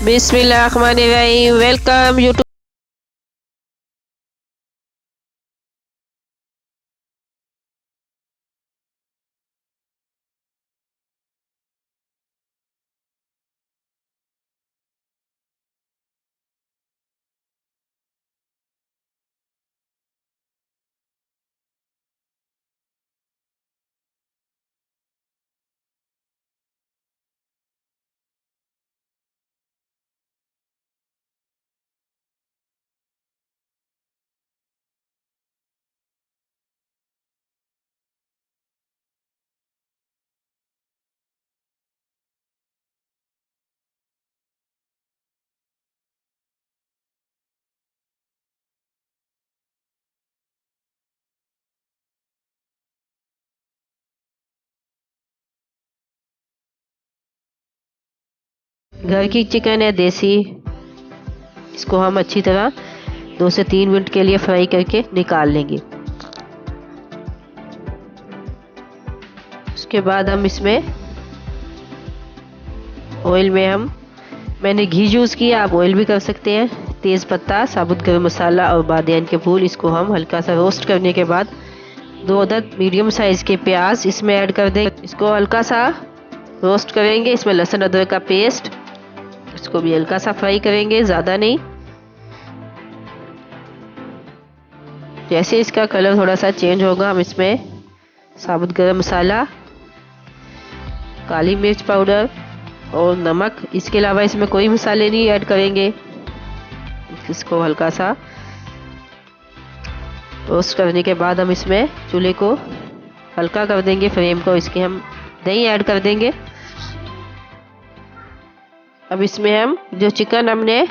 बिस्मिल्लाहिर्रहमानिर्रहीम। Welcome YouTube. घर की चिकन है देसी, इसको हम अच्छी तरह 2 से 3 मिनट के लिए फ्राई करके निकाल लेंगे। उसके बाद हम इसमें ऑयल में मैंने घी यूज़ किया, आप ऑयल भी कर सकते हैं। तेज़ पत्ता, साबुत गरम मसाला और बादियान के फूल, इसको हम हल्का सा रोस्ट करने के बाद 2 अदद मीडियम साइज़ के प्याज इसमें ऐड कर दें। इसको हल्का सा रोस्ट करेंगे। इसमें लहसुन अदरक का पेस्ट, इसको भी हल्का सा फ्राई करेंगे, ज़्यादा नहीं। जैसे इसका कलर थोड़ा सा चेंज होगा, हम इसमें साबुत गरम मसाला, काली मिर्च पाउडर और नमक, इसके अलावा इसमें कोई मसाले नहीं ऐड करेंगे। इसको हल्का सा रोस्ट करने के बाद हम इसमें चूल्हे को हल्का कर देंगे, फ्लेम को। इसके हम दही ऐड कर देंगे। अब इसमें हम जो चिकन हमने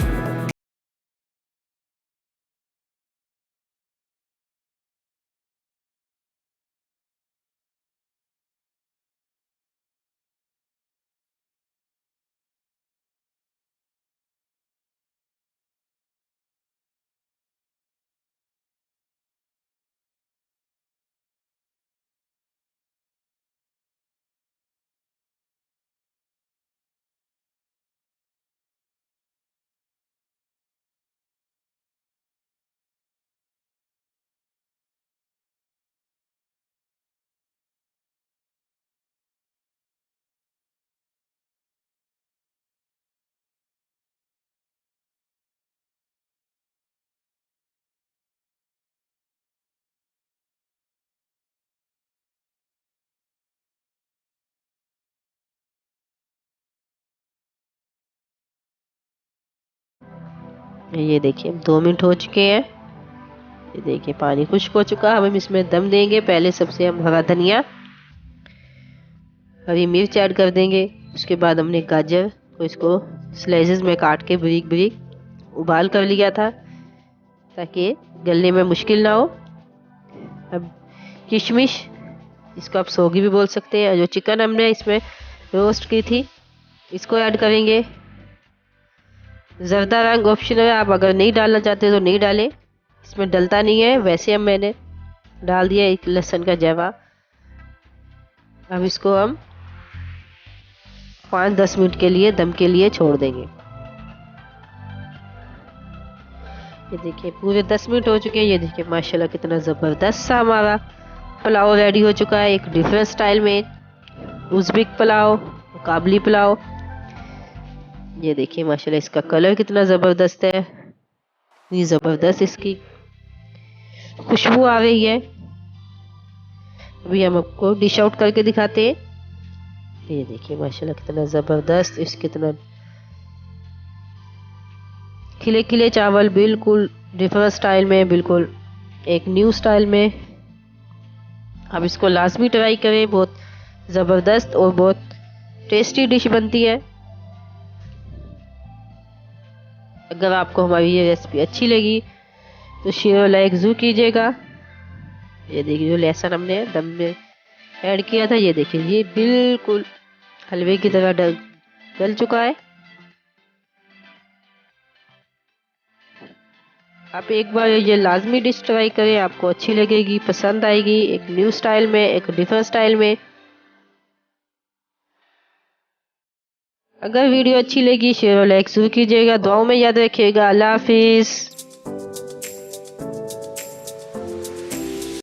ये देखिए 2 मिनट हो चुके हैं। ये देखिए पानी खुश्क हो चुका। अब हम इसमें दम देंगे। पहले सबसे हम हरा धनिया, हरी मिर्च ऐड कर देंगे। उसके बाद हमने गाजर को इसको स्लाइसेस में काट के बारीक बारीक उबाल कर लिया था, ताकि गलने में मुश्किल ना हो। अब किशमिश, इसको आप सोगी भी बोल सकते हैं, जो चिकन हमने इसमें रोस्ट की थी, इसको ऐड करेंगे। ज़रदा रंग ऑप्शनल है, आप अगर नहीं डालना चाहते तो नहीं डालें, इसमें डलता नहीं है। वैसे मैंने डाल दिया एक लहसुन का जवा। अब इसको हम 5-10 मिनट के लिए दम के लिए छोड़ देंगे। ये देखिए पूरे 10 मिनट हो चुके हैं। ये देखिए माशाल्लाह कितना ज़बरदस्त सा हमारा पुलाव रेडी हो चुका है, एक डिफरेंट स्टाइल में, उज़्बेक पुलाव, काबली पुलाव। ये देखिए माशाल्लाह इसका कलर कितना ज़बरदस्त है, इतनी ज़बरदस्त इसकी खुशबू आ रही है। अभी हम आपको डिश आउट करके दिखाते हैं। ये देखिए माशाल्लाह कितना ज़बरदस्त, इस कितना खिले खिले चावल, बिल्कुल डिफरेंट स्टाइल में, बिल्कुल एक न्यू स्टाइल में। आप इसको लाजमी ट्राई करें, बहुत ज़बरदस्त और बहुत टेस्टी डिश बनती है। अगर आपको हमारी ये रेसिपी अच्छी लगी तो शेयर और लाइक ज़रूर कीजिएगा। ये देखिए जो लहसुन हमने दम में ऐड किया था, ये देखिए ये बिल्कुल हलवे की तरह गल चुका है। आप एक बार ये लाजमी डिश ट्राई करें, आपको अच्छी लगेगी, पसंद आएगी, एक न्यू स्टाइल में, एक डिफरेंट स्टाइल में। अगर वीडियो अच्छी लगी शेयर और लाइक जरूर कीजिएगा। दुआओं में याद रखिएगा। अल्लाह हाफिज़।